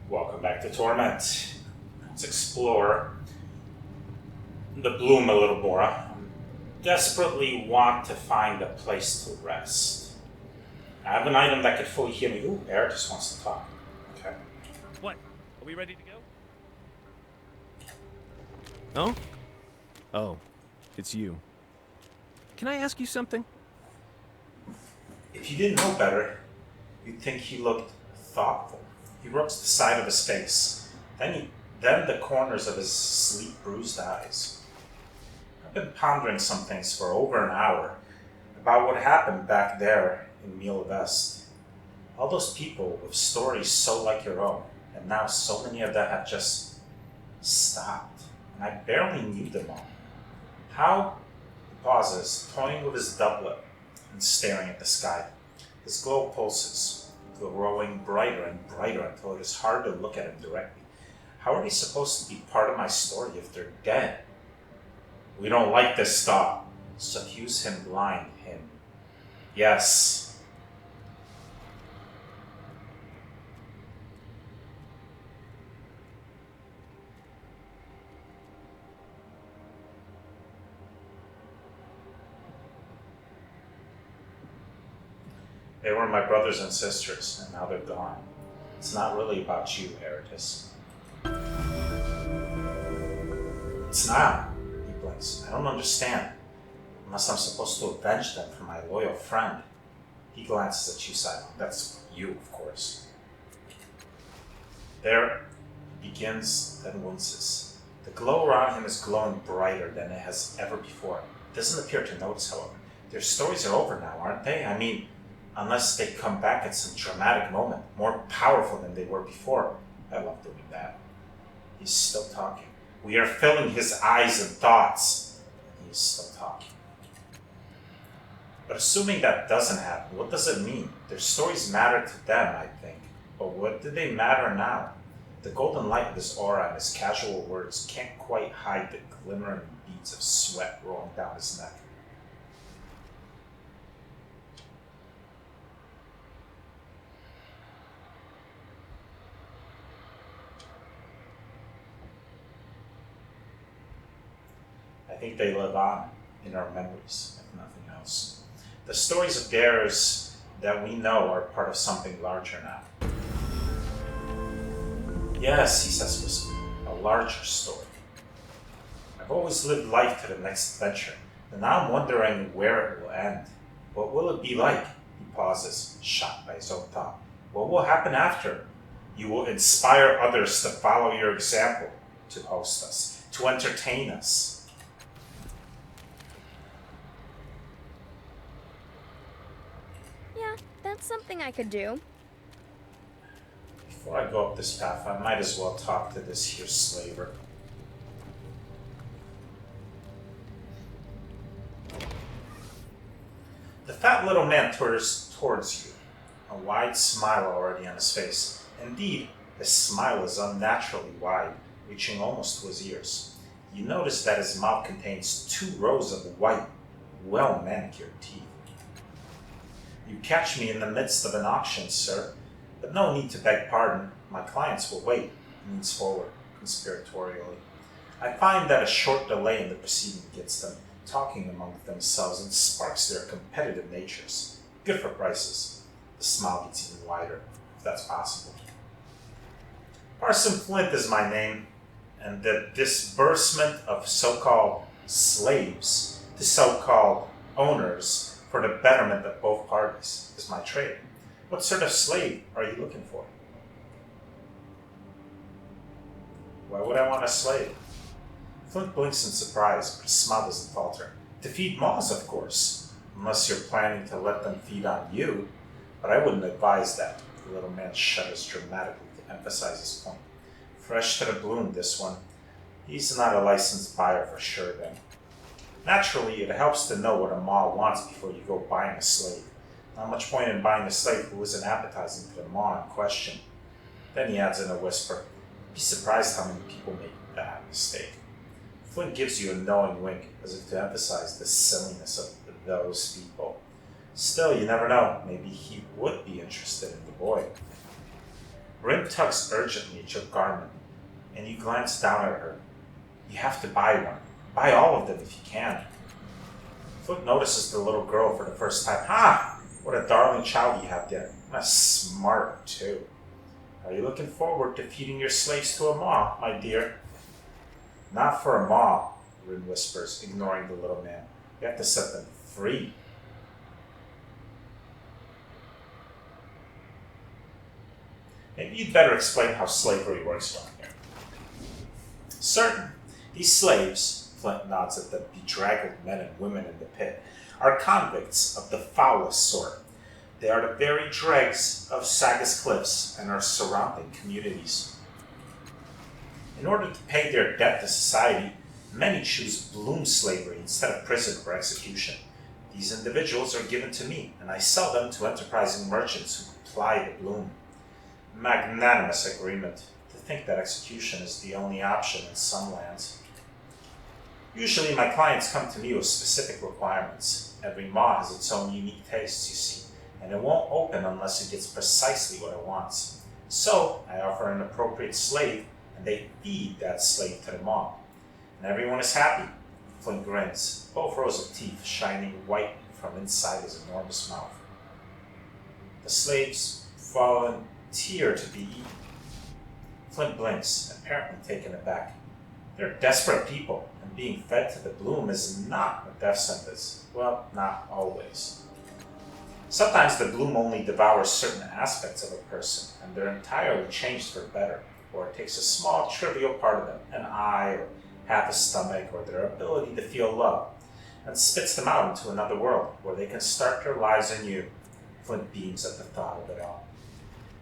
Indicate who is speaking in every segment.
Speaker 1: Welcome back to Torment. Let's explore the bloom a little more. Desperately want to find a place to rest. I have an item that could fully heal me. Ooh, Eric just wants to talk. Okay.
Speaker 2: What? Are we ready to go?
Speaker 3: No? Oh, it's you. Can I ask you something?
Speaker 1: If you didn't know better, you'd think he looked thoughtful. He rubs the side of his face, then the corners of his sleep bruised eyes. I've been pondering some things for over an hour about what happened back there in Mila Vest. All those people with stories so like your own, and now so many of them have just stopped, and I barely knew them all. How? He pauses, toying with his doublet and staring at the sky. His glow pulses, growing brighter and brighter until it is hard to look at him directly. How are they supposed to be part of my story if they're dead? We don't like this thought. Suffuse him, blind him. Yes. They were my brothers and sisters, and now they're gone. It's not really about you, Eritus. It's not, he blinks. I don't understand. Unless I'm supposed to avenge them for my loyal friend. He glances at you, Simon. That's you, of course. There he begins, then winces. The glow around him is glowing brighter than it has ever before. Doesn't appear to notice, however. Their stories are over now, aren't they? I mean, unless they come back at some dramatic moment, more powerful than they were before. I love doing that. He's still talking. We are filling his eyes and thoughts. He's still talking. But assuming that doesn't happen, what does it mean? Their stories matter to them, I think. But what do they matter now? The golden light of his aura and his casual words can't quite hide the glimmering beads of sweat rolling down his neck. I think they live on in our memories, if nothing else. The stories of theirs that we know are part of something larger now. Yes, he says whispering, a larger story. I've always lived life to the next adventure, and now I'm wondering where it will end. What will it be like? He pauses, shocked by his own thought. What will happen after? You will inspire others to follow your example, to host us, to entertain us.
Speaker 4: That's something I could do.
Speaker 1: Before I go up this path, I might as well talk to this here slaver. The fat little man turns towards you, a wide smile already on his face. Indeed, his smile is unnaturally wide, reaching almost to his ears. You notice that his mouth contains 2 rows of white, well-manicured teeth. You catch me in the midst of an auction, sir, but no need to beg pardon. My clients will wait, he leans forward conspiratorially. I find that a short delay in the proceeding gets them talking among themselves and sparks their competitive natures. Good for prices. The smile gets even wider, if that's possible. Parson Flint is my name, and the disbursement of so-called slaves to so-called owners for the betterment of both parties is my trade. What sort of slave are you looking for? Why would I want a slave? Flint blinks in surprise, but his smile doesn't falter. To feed moths, of course, unless you're planning to let them feed on you, but I wouldn't advise that. The little man shudders dramatically to emphasize his point. Fresh to the bloom, this one. He's not a licensed buyer for sure, then. Naturally, it helps to know what a maw wants before you go buying a slave. Not much point in buying a slave who isn't appetizing to the maw in question. Then he adds in a whisper, be surprised how many people make that mistake. Flint gives you a knowing wink, as if to emphasize the silliness of those people. Still, you never know. Maybe he would be interested in the boy. Rin tugs urgently at your garment, and you glance down at her. You have to buy one. Buy all of them if you can. Foot notices the little girl for the first time. Ha! What a darling child you have there. And a smart, too. Are you looking forward to feeding your slaves to a maw, my dear? Not for a maw, Rin whispers, ignoring the little man. You have to set them free. Maybe you'd better explain how slavery works around here. Certain. These slaves, Flint nods at the bedraggled men and women in the pit, are convicts of the foulest sort. They are the very dregs of Sagas Cliffs and our surrounding communities. In order to pay their debt to society, many choose bloom slavery instead of prison or execution. These individuals are given to me, and I sell them to enterprising merchants who apply the bloom. Magnanimous agreement. To think that execution is the only option in some lands. Usually my clients come to me with specific requirements. Every maw has its own unique tastes, you see, and it won't open unless it gets precisely what it wants. So I offer an appropriate slave, and they feed that slave to the maw. And everyone is happy. Flint grins, both rows of teeth shining white from inside his enormous mouth. The slaves volunteer to be eaten. Flint blinks, apparently taken aback. They're desperate people, and being fed to the bloom is not a death sentence. Well, not always. Sometimes the bloom only devours certain aspects of a person, and they're entirely changed for better, or it takes a small, trivial part of them, an eye, or half a stomach, or their ability to feel love, and spits them out into another world, where they can start their lives anew. Flint beams at the thought of it all.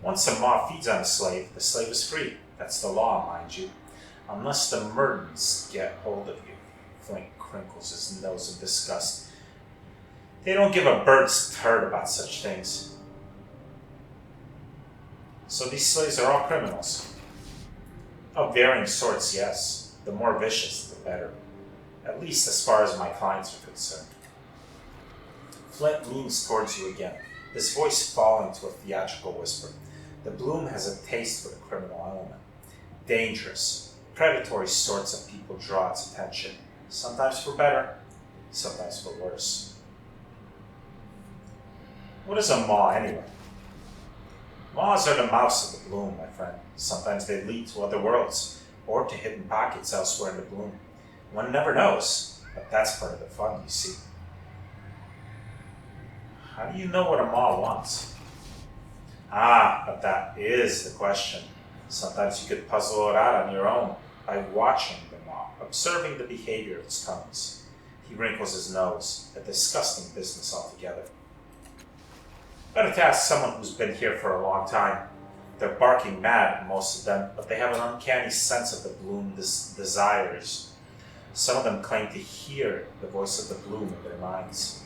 Speaker 1: Once a maw feeds on a slave, the slave is free. That's the law, mind you. Unless the Murdens get hold of you. Flint crinkles his nose in disgust. They don't give a bird's turd about such things. So these slaves are all criminals. Of varying sorts, yes. The more vicious, the better. At least as far as my clients are concerned. Flint leans towards you again, his voice falling to a theatrical whisper. The bloom has a taste for the criminal element. Dangerous, predatory sorts of people draw its attention, sometimes for better, sometimes for worse. What is a maw, anyway? Maws are the mouse of the bloom, my friend. Sometimes they lead to other worlds, or to hidden pockets elsewhere in the bloom. One never knows, but that's part of the fun, you see. How do you know what a maw wants? Ah, but that is the question. Sometimes you could puzzle it out on your own by watching the maw, observing the behavior of its tongues. He wrinkles his nose, a disgusting business altogether. Better to ask someone who's been here for a long time. They're barking mad, most of them, but they have an uncanny sense of the bloom's desires. Some of them claim to hear the voice of the bloom in their minds.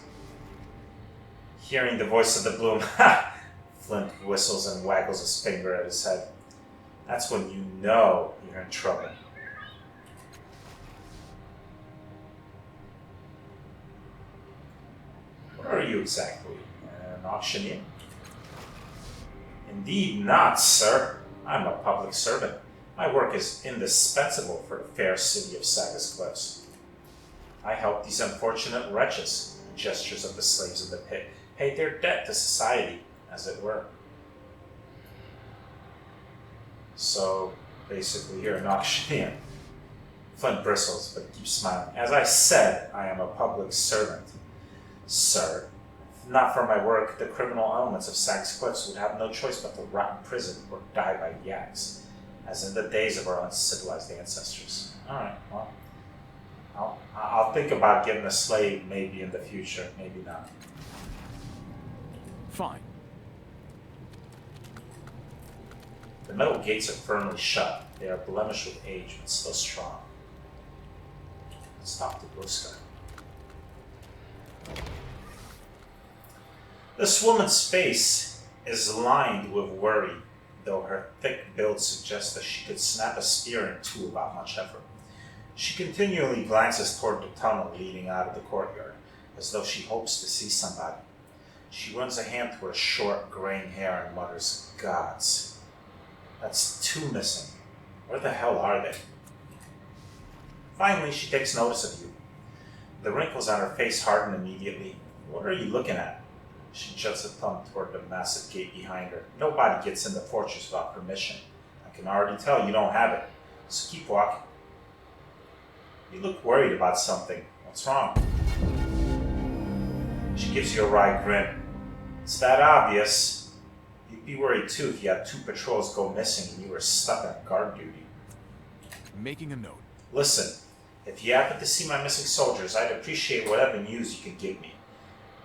Speaker 1: Hearing the voice of the bloom, ha! Flint whistles and waggles his finger at his head. That's when you know you're in trouble. What are you exactly? An auctioneer? Indeed not, sir. I'm a public servant. My work is indispensable for the fair city of Sagas Cliffs. I help these unfortunate wretches, gestures of the slaves in the pit, pay their debt to society, as it were. So, basically, you're an auctioneer. Flint bristles, but keeps smiling. As I said, I am a public servant. Sir, if not for my work, the criminal elements of Sagas Cliffs would have no choice but to rot in prison or die by yaks, as in the days of our uncivilized ancestors. Alright, well, I'll think about getting a slave maybe in the future, maybe not.
Speaker 3: Fine.
Speaker 1: The metal gates are firmly shut. They are blemished with age, but still strong. Let's talk to Bruska. This woman's face is lined with worry, though her thick build suggests that she could snap a spear in two without much effort. She continually glances toward the tunnel leading out of the courtyard, as though she hopes to see somebody. She runs a hand through her short, graying hair and mutters, "Gods." That's 2 missing. Where the hell are they? Finally, she takes notice of you. The wrinkles on her face harden immediately. What are you looking at? She juts a thumb toward the massive gate behind her. Nobody gets in the fortress without permission. I can already tell you don't have it. So keep walking. You look worried about something. What's wrong? She gives you a wry grin. It's that obvious. You'd be worried too if you had 2 patrols go missing and you were stuck on guard duty.
Speaker 5: Making a note.
Speaker 1: Listen, if you happen to see my missing soldiers, I'd appreciate whatever news you could give me.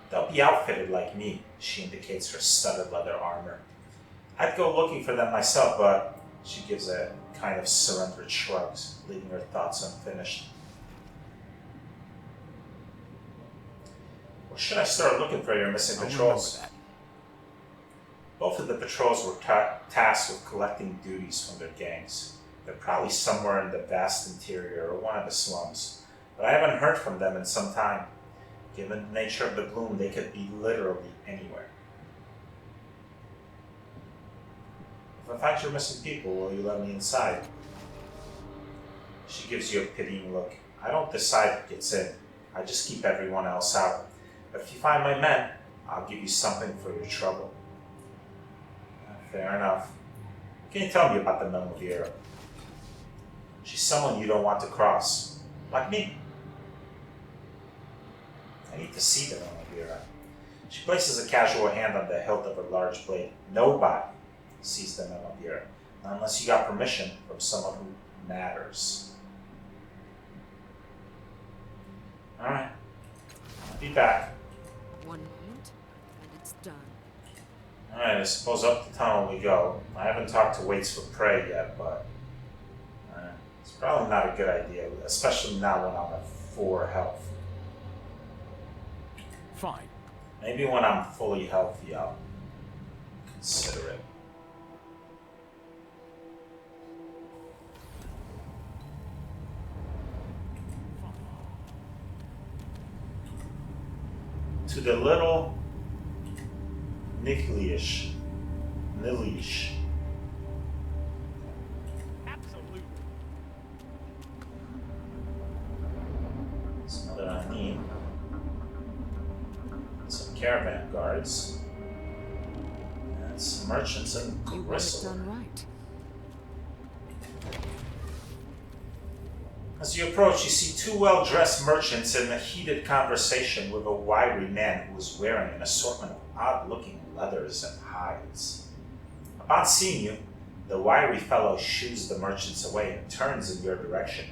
Speaker 1: They'll be outfitted like me, she indicates her studded leather armor. I'd go looking for them myself, but she gives a kind of surrendered shrugs, leaving her thoughts unfinished. Or should I start looking for your missing patrols?
Speaker 5: That.
Speaker 1: Both of the patrols were tasked with collecting duties from their gangs. They're probably somewhere in the vast interior or one of the slums, but I haven't heard from them in some time. Given the nature of the bloom, they could be literally anywhere. If I find your missing people, will you let me inside? She gives you a pitying look. I don't decide who gets in. I just keep everyone else out. But if you find my men, I'll give you something for your trouble. Fair enough. What can you tell me about the Numenera? She's someone you don't want to cross. Like me. I need to see the Numenera. She places a casual hand on the hilt of her large blade. Nobody sees the Numenera, unless you got permission from someone who matters. Alright. I'll be back.
Speaker 6: 1 moment, and it's done.
Speaker 1: Alright, I suppose up the tunnel we go. I haven't talked to Waits for Prey yet, but it's probably not a good idea, especially now when I'm at 4 health.
Speaker 5: Fine.
Speaker 1: Maybe when I'm fully healthy, I'll consider it. To the little Nilish.
Speaker 2: Absolutely.
Speaker 1: That's another I need. Some caravan guards. And some merchants and
Speaker 6: You want it
Speaker 1: Gristle.
Speaker 6: done right.
Speaker 1: As you approach, you see 2 well-dressed merchants in a heated conversation with a wiry man who is wearing an assortment of odd-looking leathers and hides. Upon seeing you, the wiry fellow shoos the merchants away and turns in your direction.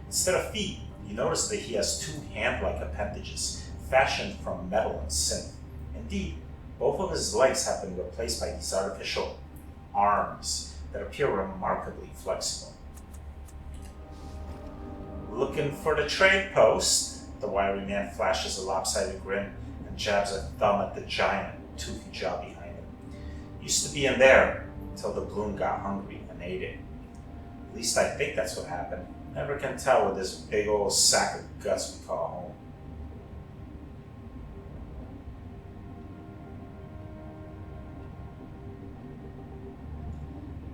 Speaker 1: Instead of feet, you notice that he has 2 hand-like appendages fashioned from metal and synth. Indeed, both of his legs have been replaced by these artificial arms that appear remarkably flexible. Looking for the trade post? The wiry man flashes a lopsided grin and jabs a thumb at the giant, toothy jaw behind him. Used to be in there until the bloom got hungry and ate it. At least I think that's what happened. Never can tell with this big old sack of guts we call home.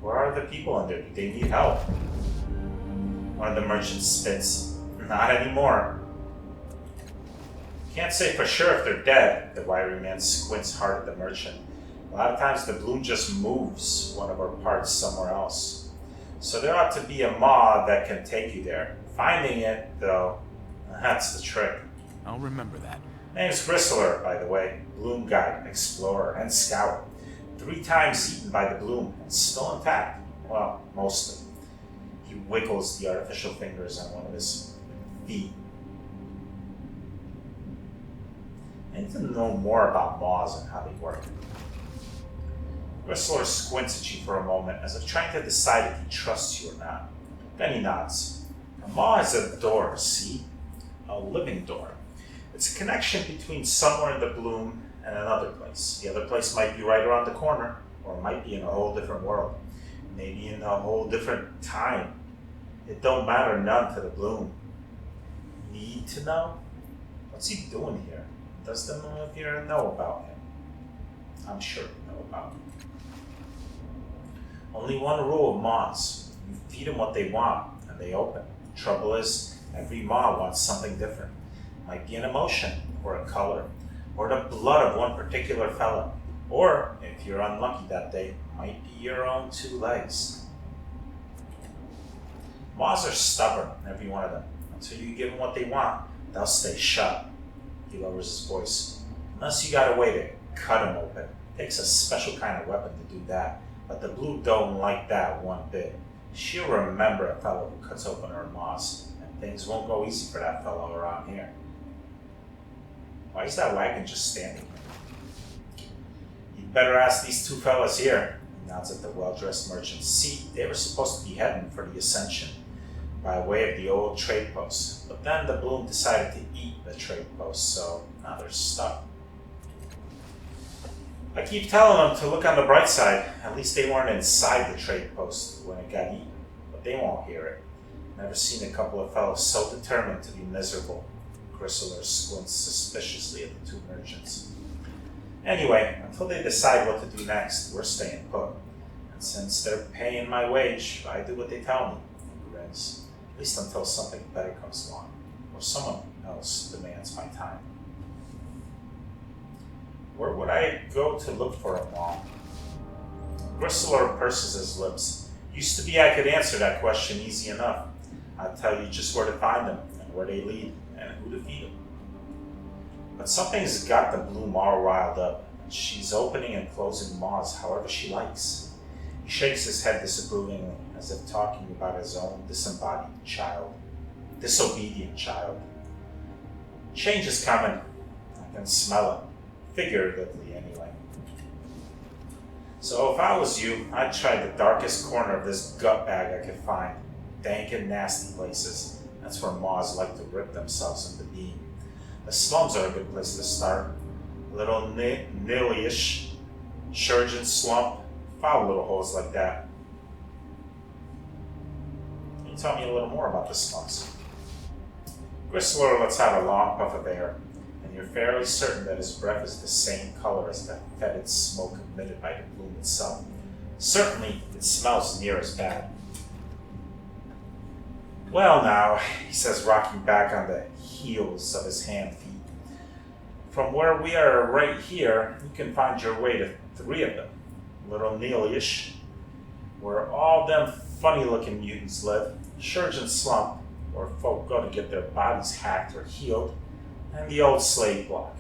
Speaker 1: Where are the people in there? Do they need help? One of the merchants spits. Not anymore. Can't say for sure if they're dead. The wiry man squints hard at the merchant. A lot of times the bloom just moves one of our parts somewhere else. So there ought to be a mod that can take you there. Finding it, though, that's the trick.
Speaker 5: I'll remember that.
Speaker 1: Name's Bristler, by the way. Bloom guide, explorer, and scout. 3 times eaten by the bloom and still intact. Well, mostly. He wiggles the artificial fingers on one of his feet. I need to know more about maws and how they work. Whistler squints at you for a moment as if trying to decide if he trusts you or not. Then he nods. A maw is a door, see? A living door. It's a connection between somewhere in the bloom and another place. The other place might be right around the corner, or it might be in a whole different world. Maybe in a whole different time. It don't matter none to the bloom. Need to know? What's he doing here? Does the Numenera know about him? I'm sure you know about him. Only one rule of maws. You feed them what they want, and they open. Trouble is, every maw wants something different. Might be an emotion, or a color, or the blood of one particular fella. Or, if you're unlucky that day, might be your own 2 legs. Maws are stubborn, every one of them. Until you give them what they want, they'll stay shut. He lowers his voice. Unless you got a way to cut them open. Takes a special kind of weapon to do that. But the blue don't like that one bit. She'll remember a fellow who cuts open her maws, and things won't go easy for that fellow around here. Why is that wagon just standing here? You'd better ask these 2 fellas here. He nods at the well-dressed merchants. See, they were supposed to be heading for the Ascension by way of the old trade post. But then the Bloom decided to eat the trade post, so now they're stuck. I keep telling them to look on the bright side. At least they weren't inside the trade post when it got eaten. But they won't hear it. Never seen a couple of fellows so determined to be miserable. Chrysler squints suspiciously at the 2 merchants. Anyway, until they decide what to do next, we're staying put. And since they're paying my wage, I do what they tell me. He grins. At least until something better comes along. Or someone else demands my time. Where would I go to look for a maw? Chrysler purses his lips. Used to be I could answer that question easy enough. I'd tell you just where to find them, and where they lead, and who to feed them. But something's got the Bloom all riled up, and she's opening and closing maws however she likes. He shakes his head disapprovingly, as if talking about his own disembodied child. Disobedient child. Change is coming. I can smell it. Figuratively, anyway. So if I was you, I'd try the darkest corner of this gut bag I could find. Dank and nasty places. That's where maws like to rip themselves into being. The slums are a good place to start. A little nilly-ish, Surgeon slump, foul little holes like that. Can you tell me a little more about the slums? Chrysler lets out a long puff of air, and you're fairly certain that his breath is the same color as the fetid smoke emitted by the Bloom itself. Certainly, it smells near as bad. Well now, he says, rocking back on the heels of his hand feet. From where we are right here, you can find your way to 3 of them. Little Neil-ish, where all them funny-looking mutants live. Surgeon Slump, where folk go to get their bodies hacked or healed. And the old slave block.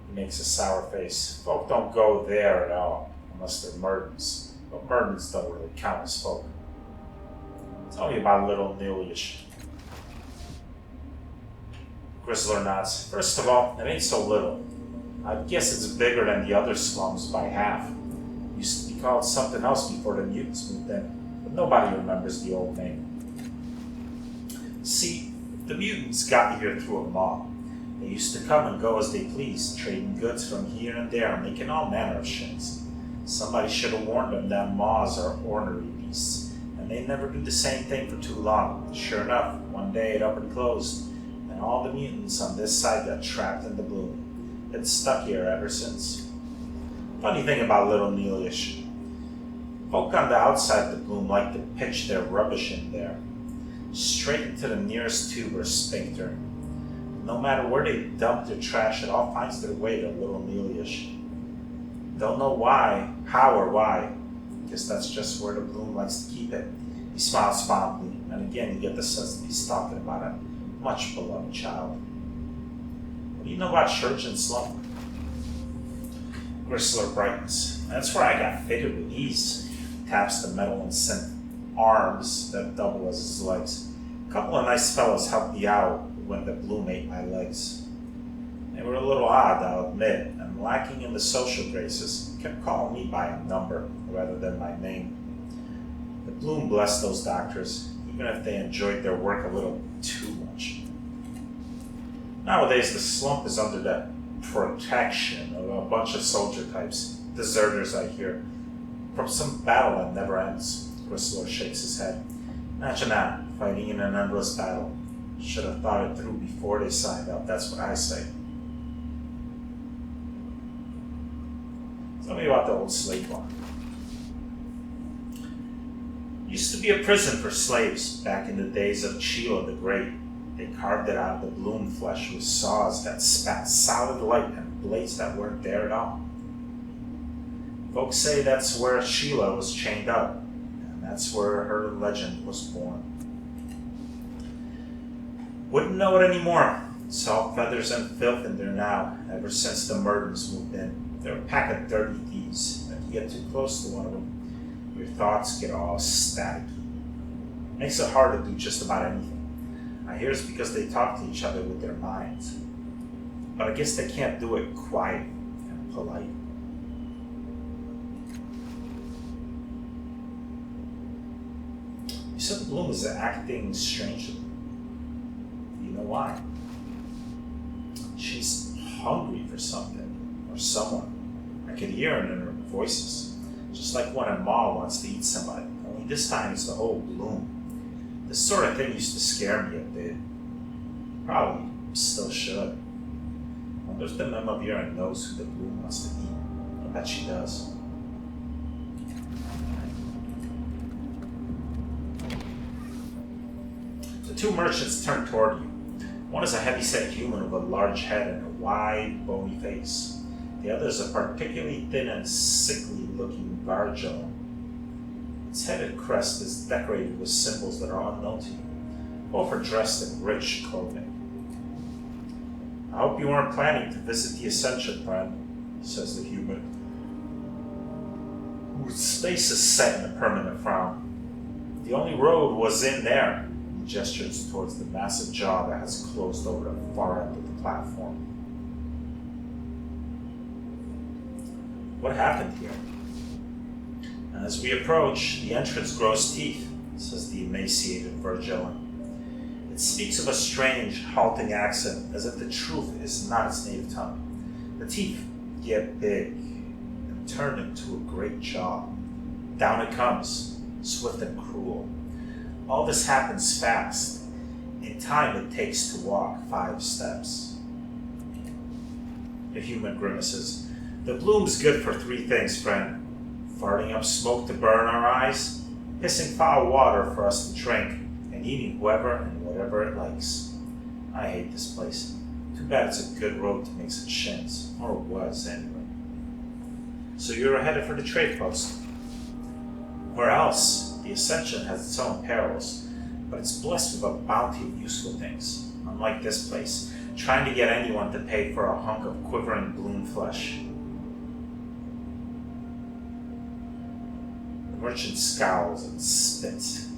Speaker 1: He makes a sour face. Folk don't go there at all, unless they're Murdens. But Murdens don't really count as folk. Tell me about Little Neil-ish. Chrysler nods. First of all, it ain't so little. I guess it's bigger than the other slums by half. It used to be called something else before the mutants moved in, but nobody remembers the old name. See, the mutants got here through a maw. They used to come and go as they pleased, trading goods from here and there, making all manner of shits. Somebody should have warned them that maws are ornery beasts, and they never do the same thing for too long. Sure enough, one day it up and closed, and all the mutants on this side got trapped in the Bloom. Been stuck here ever since. Funny thing about Little Neil-ish. Folk on the outside of the Bloom like to pitch their rubbish in there, straight into the nearest tube or sphincter. No matter where they dump their trash, it all finds their way to Little Neil-ish. Don't know why, how or why. Guess that's just where the Bloom likes to keep it. He smiles fondly, and again you get the sense that he's talking about a much beloved child. What do you know about Surgeon Slump? Chrysler brightens. That's where I got fitted with ease. Taps the metal and synth arms that double as his legs. A couple of nice fellows helped me out when the Bloom ate my legs. They were a little odd, I'll admit, and lacking in the social graces, kept calling me by a number rather than my name. The Bloom blessed those doctors, even if they enjoyed their work a little too much. Nowadays, the slump is under the protection of a bunch of soldier types, deserters I hear, from some battle that never ends. Chrysler shakes his head. Imagine that, fighting in an endless battle. Should have thought it through before they signed up, that's what I say. Tell me about the old slave block. Used to be a prison for slaves back in the days of Sheila the Great. They carved it out of the bloom flesh with saws that spat solid light and blades that weren't there at all. Folks say that's where Sheila was chained up, and that's where her legend was born. Wouldn't know it anymore. It's all feathers and filth in there now, ever since the Murdens moved in. They're a pack of dirty thieves. If you get too close to one of them, your thoughts get all staticky. Makes it hard to do just about anything. I hear it's because they talk to each other with their minds. But I guess they can't do it quiet and polite. You said the bloom is acting strangely. You know why? She's hungry for something or someone. I could hear it in her voices. Just like when a maw wants to eat somebody. Only this time it's the whole bloom. This sort of thing used to scare me a bit. Probably still should. I wonder if the Numenera knows who the bloom wants to eat. I bet she does. The two merchants turn toward you. One is a heavy-set human with a large head and a wide, bony face. The other is a particularly thin and sickly-looking Varjo. Its headed crest is decorated with symbols that are unknown to you. Both are dressed in rich clothing. I hope you weren't planning to visit the Ascension, friend, says the human, whose face is set in a permanent frown. The only road was in there. He gestures towards the massive jaw that has closed over the far end of the platform. What happened here? And as we approach, the entrance grows teeth, says the emaciated Virgilian. It speaks of a strange, halting accent, as if the truth is not its native tongue. The teeth get big and turn into a great jaw. Down it comes, swift and cruel. All this happens fast. In time it takes to walk 5 steps. The human grimaces. The bloom's good for 3 things, friend. Farting up smoke to burn our eyes, pissing foul water for us to drink, and eating whoever and whatever it likes. I hate this place. Too bad it's a good road to make such shins, or was anyway. So you're headed for the trade post. Where else? The Ascension has its own perils, but it's blessed with a bounty of useful things. Unlike this place, trying to get anyone to pay for a hunk of quivering bloom flesh. The merchant scowls and spits.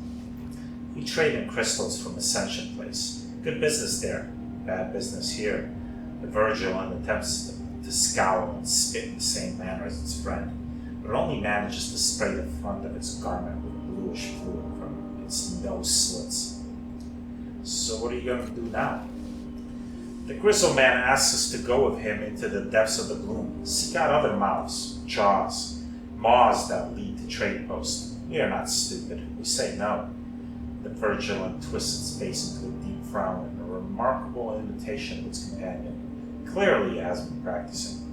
Speaker 1: We trade in crystals from Ascension Place. Good business there, bad business here. The Virgilian attempts to scowl and spit in the same manner as its friend, but it only manages to spray the front of its garment with bluish fluid from its nose slits. So what are you going to do now? The Grizzle Man asks us to go with him into the depths of the bloom, seek out other mouths, jaws, maws that lead to trade posts. We are not stupid. We say no. The Virgilian twists its face into a deep frown in a remarkable imitation of its companion. Clearly it has been practicing.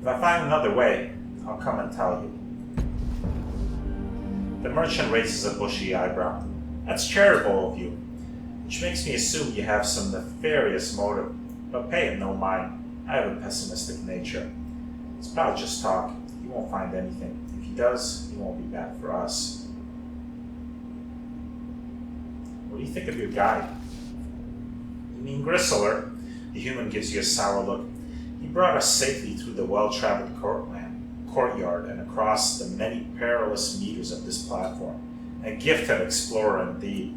Speaker 1: If I find another way, I'll come and tell you. The merchant raises a bushy eyebrow. That's charitable of you, which makes me assume you have some nefarious motive, but pay it no mind. I have a pessimistic nature. It's probably just talk. He won't find anything. If he does, he won't be bad for us. What do you think of your guide? You mean Gristler? The human gives you a sour look. He brought us safely through the well-traveled courtyard and across the many perilous meters of this platform. A gifted explorer indeed.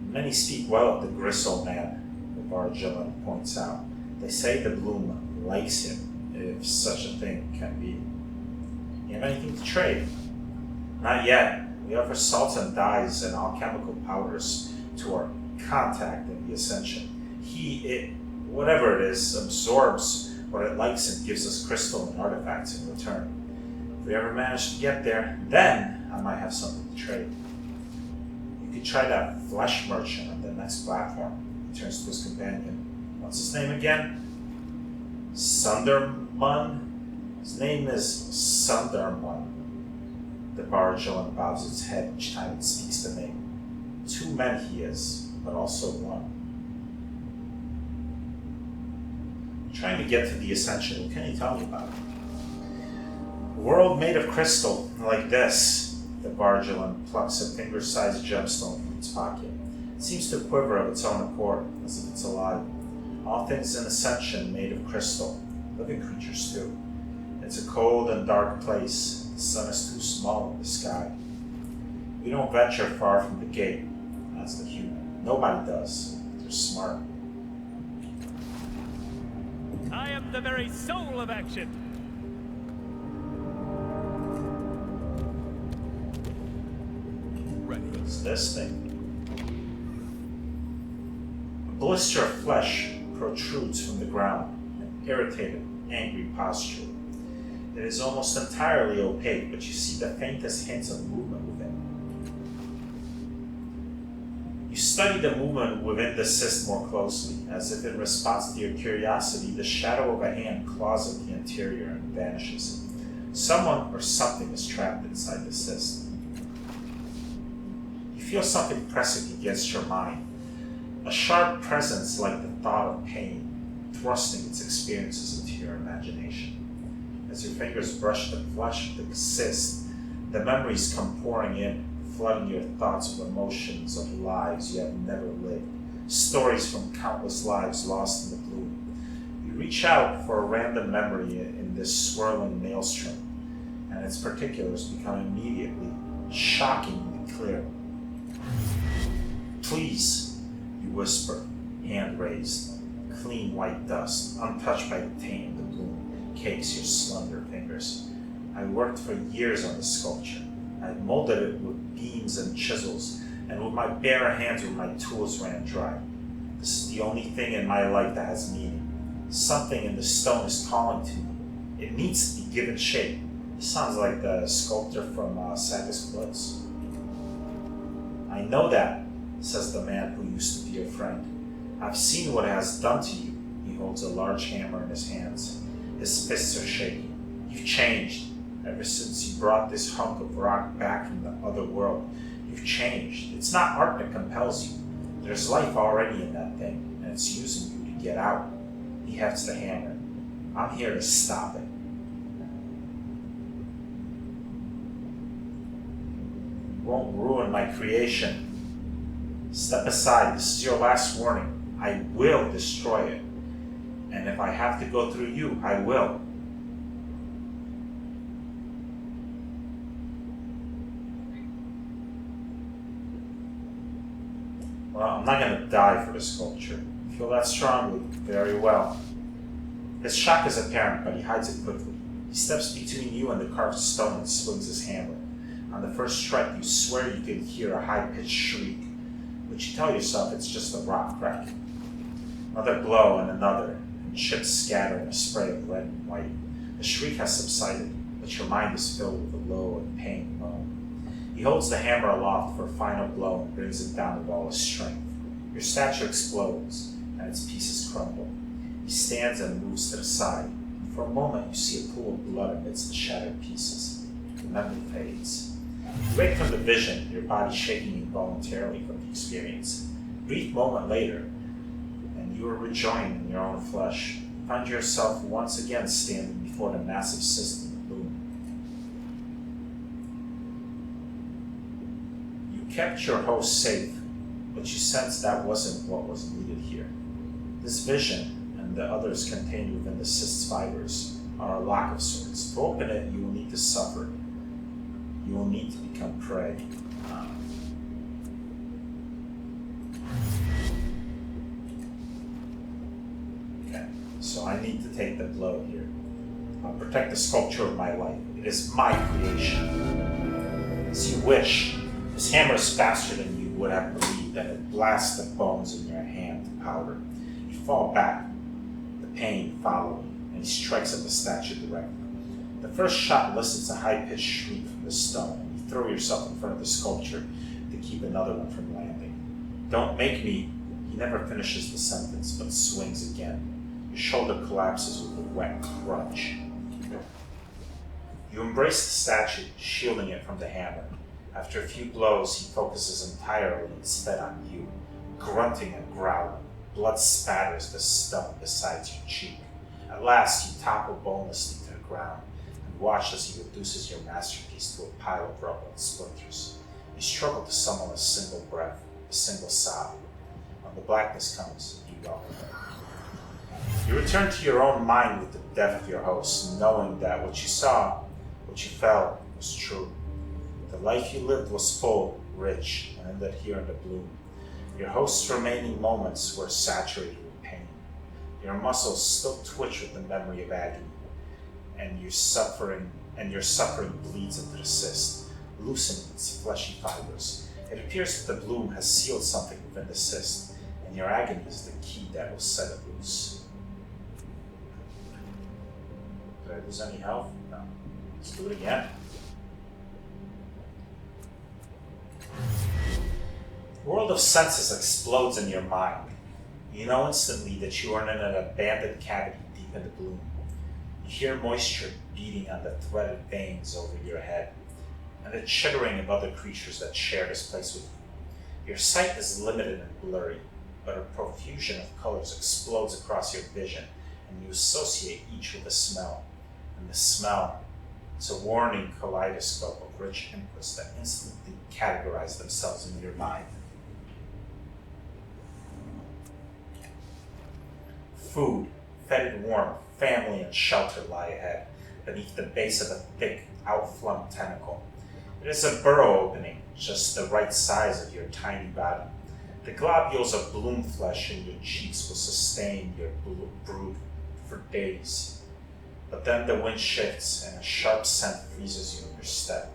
Speaker 1: Many speak well of the Gristle man, the Vargilian points out. They say the bloom likes him, if such a thing can be. You have anything to trade? Not yet. We offer salts and dyes and alchemical powders to our contact in the Ascension. Whatever it is, absorbs what it likes and gives us crystal and artifacts in return. If we ever manage to get there, then I might have something to trade. You could try that flesh merchant on the next platform. He turns to his companion. What's his name again? Mun, his name is Sundermun. The Bargelan bows its head each time it speaks the name. 2 men he is, but also one. Trying to get to the essential. What can you tell me about it? A world made of crystal, like this. The Bargelan plucks a finger-sized gemstone from its pocket. It seems to quiver of its own accord, as if it's alive. All things in Ascension made of crystal. Living creatures, too. It's a cold and dark place. The sun is too small in the sky. We don't venture far from the gate. That's the human. Nobody does. They're smart.
Speaker 2: I am the very soul of action.
Speaker 5: Ready.
Speaker 1: What's this thing? A blister of flesh protrudes from the ground, an irritated, angry posture. It is almost entirely opaque, but you see the faintest hints of movement within. You study the movement within the cyst more closely, as if in response to your curiosity, the shadow of a hand claws at the interior and vanishes. Someone or something is trapped inside the cyst. You feel something pressing against your mind, a sharp presence like the thought of pain, thrusting its experiences into your imagination. As your fingers brush the flesh of the cyst, the memories come pouring in, flooding your thoughts with emotions of lives you have never lived, stories from countless lives lost in the gloom. You reach out for a random memory in this swirling maelstrom, and its particulars become immediately shockingly clear. Please, you whisper, hand raised. Clean white dust, untouched by the taint of the bloom, cakes your slender fingers. I worked for years on the sculpture. I molded it with beams and chisels, and with my bare hands where my tools ran dry. This is the only thing in my life that has meaning. Something in the stone is calling to me. It needs to be given shape. This sounds like the sculptor from Sagas Blitz. I know that, says the man who used to be your friend. I've seen what it has done to you. He holds a large hammer in his hands. His fists are shaking. You've changed. Ever since you brought this hunk of rock back from the other world, you've changed. It's not art that compels you. There's life already in that thing, and it's using you to get out. He hefts the hammer. I'm here to stop it. You won't ruin my creation. Step aside. This is your last warning. I will destroy it. And if I have to go through you, I will. Well, I'm not going to die for the sculpture. I feel that strongly. Very well. His shock is apparent, but he hides it quickly. He steps between you and the carved stone and swings his hammer. On the first strike, you swear you can hear a high-pitched shriek, but you tell yourself it's just a rock crack. Another blow and another, and chips scatter in a spray of red and white. The shriek has subsided, but your mind is filled with a low and pained moan. He holds the hammer aloft for a final blow and brings it down with all his strength. Your statue explodes, and its pieces crumble. He stands and moves to the side, and for a moment you see a pool of blood amidst the shattered pieces. The memory fades. You wake from the vision, your body shaking involuntarily from the experience. A brief moment later, and you are rejoined in your own flesh. You find yourself once again standing before the massive cyst in the bloom. You kept your host safe, but you sensed that wasn't what was needed here. This vision, and the others contained within the cyst's fibers, are a lock of sorts. To open it, you will need to suffer. You will need to become prey. Okay, so I need to take the blow here. I'll protect the sculpture of my life. It is my creation. As you wish, this hammer is faster than you would have believed, and it blasts the bones in your hand to powder. You fall back, the pain following, and he strikes at the statue directly. The first shot elicits a high-pitched shriek from the stone, and you throw yourself in front of the sculpture to keep another one from landing. Don't make me. He never finishes the sentence, but swings again. Your shoulder collapses with a wet crunch. You embrace the statue, shielding it from the hammer. After a few blows, he focuses entirely instead on you. Grunting and growling, blood spatters the stone beside your cheek. At last, you topple bonelessly to the ground and watch as he reduces your masterpiece to a pile of rubble and splinters. You struggle to summon a single breath, a single sob. When the blackness comes, you welcome it. You return to your own mind with the death of your host, knowing that what you saw, what you felt, was true. The life you lived was full, rich, and ended here in the bloom. Your host's remaining moments were saturated with pain. Your muscles still twitch with the memory of agony, and your suffering bleeds into the cyst, loosening its fleshy fibers. It appears that the bloom has sealed something within the cyst, and your agony is the key that will set it loose. Did I lose any health? No. Let's do it again. The world of senses explodes in your mind. You know instantly that you are in an abandoned cavity deep in the gloom. You hear moisture beating on the threaded veins over your head, and the chittering of other creatures that share this place with you. Your sight is limited and blurry, but a profusion of colors explodes across your vision, and you associate each with a smell. And the smell, it's a warning kaleidoscope of rich inputs that instantly categorize themselves in your mind. Food, fetid warmth, family, and shelter lie ahead, beneath the base of a thick, outflung tentacle. It is a burrow opening, just the right size of your tiny body. The globules of bloom flesh in your cheeks will sustain your brood for days. But then the wind shifts, and a sharp scent freezes you in your step.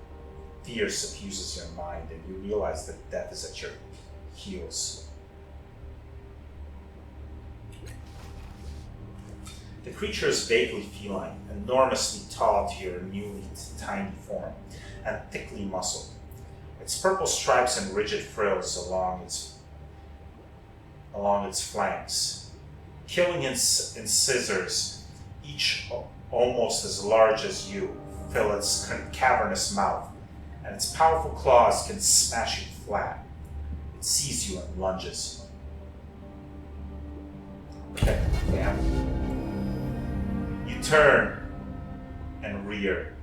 Speaker 1: Fear suffuses your mind, and you realize that death is at your heels. The creature is vaguely feline, enormously tall to your newly tiny form, and thickly muscled. Its purple stripes and rigid frills along its flanks, killing incisors, each almost as large as you, fill its cavernous mouth, and its powerful claws can smash you flat. It sees you and lunges. Okay, damn. You turn and rear,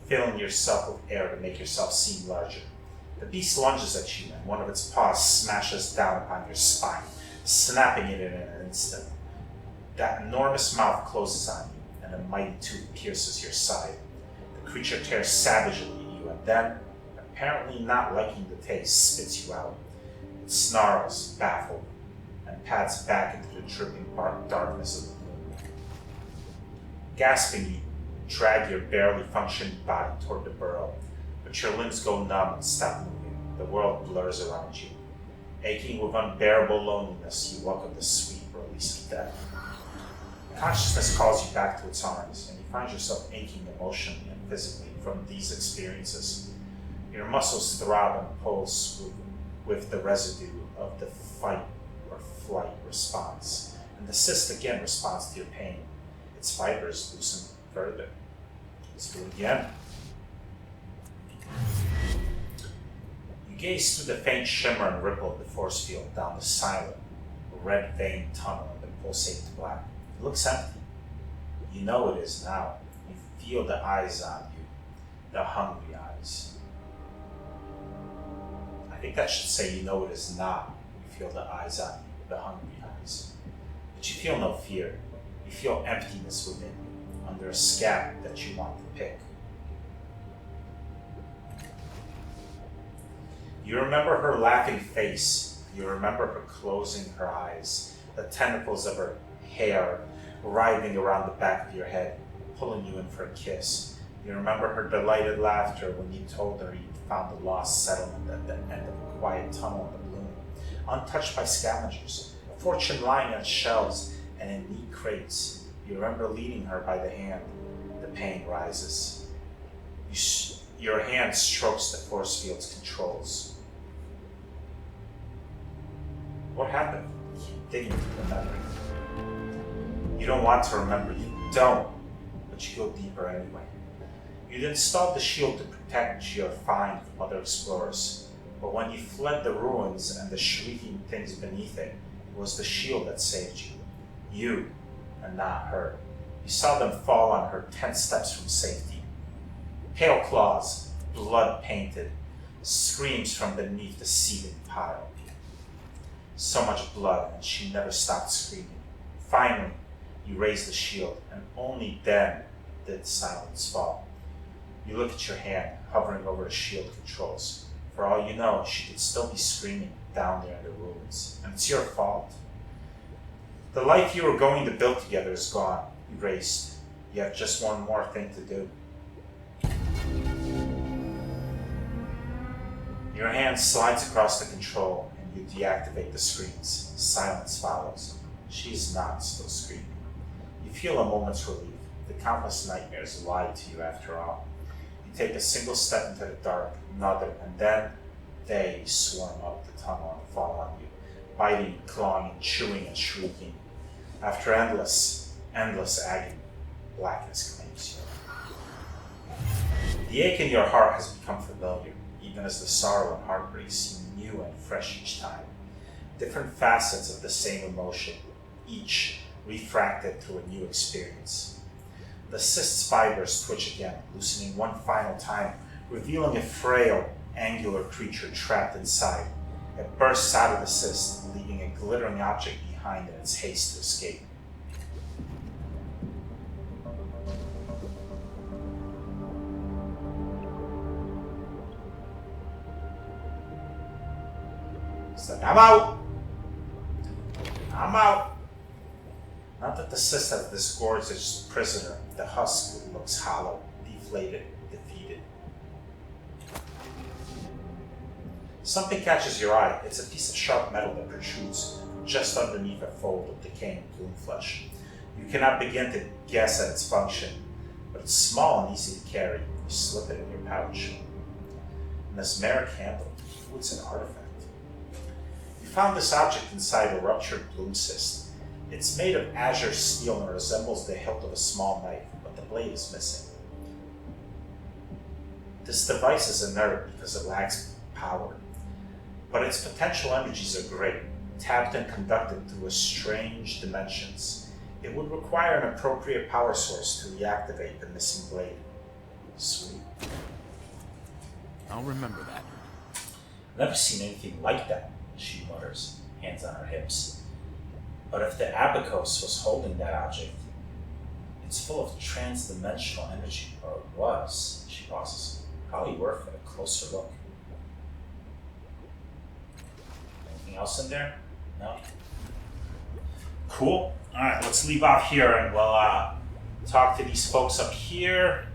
Speaker 1: filling yourself with air to make yourself seem larger. The beast lunges at you, and one of its paws smashes down upon your spine, snapping it in an instant. That enormous mouth closes on you, and a mighty tooth pierces your side. The creature tears savagely at you, and then, apparently not liking the taste, spits you out. It snarls, baffled, and pads back into the dripping darkness of the gloom. Gasping, you drag your barely functioning body toward the burrow, but your limbs go numb and stop moving. The world blurs around you. Aching with unbearable loneliness, you welcome the sweet release of death. Consciousness calls you back to its arms, and you find yourself aching emotionally and physically from these experiences. Your muscles throb and pulse with the residue of the fight or flight response, and the cyst again responds to your pain. Its fibers loosen further. Let's do it again. You gaze through the faint shimmer and ripple of the force field down the silent, red-veined tunnel in the pulsating black. It looks empty. You know it is now. You feel the eyes on you, the hungry eyes. I think that should say you know it is not. You feel the eyes on you, the hungry eyes. But you feel no fear. You feel emptiness within you, under a scab that you want to pick. You remember her laughing face. You remember her closing her eyes, the tentacles of her hair writhing around the back of your head, pulling you in for a kiss. You remember her delighted laughter when you told her you'd found the lost settlement at the end of a quiet tunnel in the bloom, untouched by scavengers, a fortune lying on shelves and in neat crates. You remember leading her by the hand. The pain rises. Your hand strokes the force field's controls. What happened? You keep digging through the memory. You don't want to remember, you don't, but you go deeper anyway. You'd installed the shield to protect your find from other explorers, but when you fled the ruins and the shrieking things beneath it, it was the shield that saved you. You, and not her. You saw them fall on her 10 steps from safety. Pale claws, blood painted, screams from beneath the seething pile. So much blood, and she never stopped screaming. Finally, you raised the shield, and only then did silence fall. You look at your hand, hovering over the shield controls. For all you know, she could still be screaming down there in the ruins, and it's your fault. The life you were going to build together is gone, erased. You have just one more thing to do. Your hand slides across the control, and you deactivate the screens. Silence follows. She's not still screaming. You feel a moment's relief. The countless nightmares lied to you after all. You take a single step into the dark, another, and then they swarm up the tunnel and fall on you, biting, clawing, chewing, and shrieking. After endless agony, blackness claims you. The ache in your heart has become familiar, even as the sorrow and heartbreak seem new and fresh each time. Different facets of the same emotion, each refracted through a new experience. The cyst's fibers twitch again, loosening one final time, revealing a frail, angular creature trapped inside. It bursts out of the cyst, leaving a glittering object behind in its haste to escape. It's like, I'm out! I'm out! Not that the cyst has disgorged its prisoner. The husk looks hollow, deflated, defeated. Something catches your eye. It's a piece of sharp metal that protrudes just underneath a fold of decaying bloom flesh. You cannot begin to guess at its function, but it's small and easy to carry. You slip it in your pouch. A mesmeric handle. Ooh, it's an artifact. You found this object inside a ruptured bloom cyst. It's made of azure steel and resembles the hilt of a small knife, but the blade is missing. This device is inert because it lacks power, but its potential energies are great, tapped and conducted through strange dimensions. It would require an appropriate power source to reactivate the missing blade. Sweet.
Speaker 5: I'll remember that.
Speaker 1: Never seen anything like that, she mutters, hands on her hips. But if the abacos was holding that object, it's full of trans-dimensional energy, or it was, she pauses. Probably worth a closer look. Anything else in there? No? Cool. Alright, let's leave off here and we'll talk to these folks up here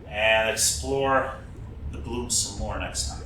Speaker 1: and explore the bloom some more next time.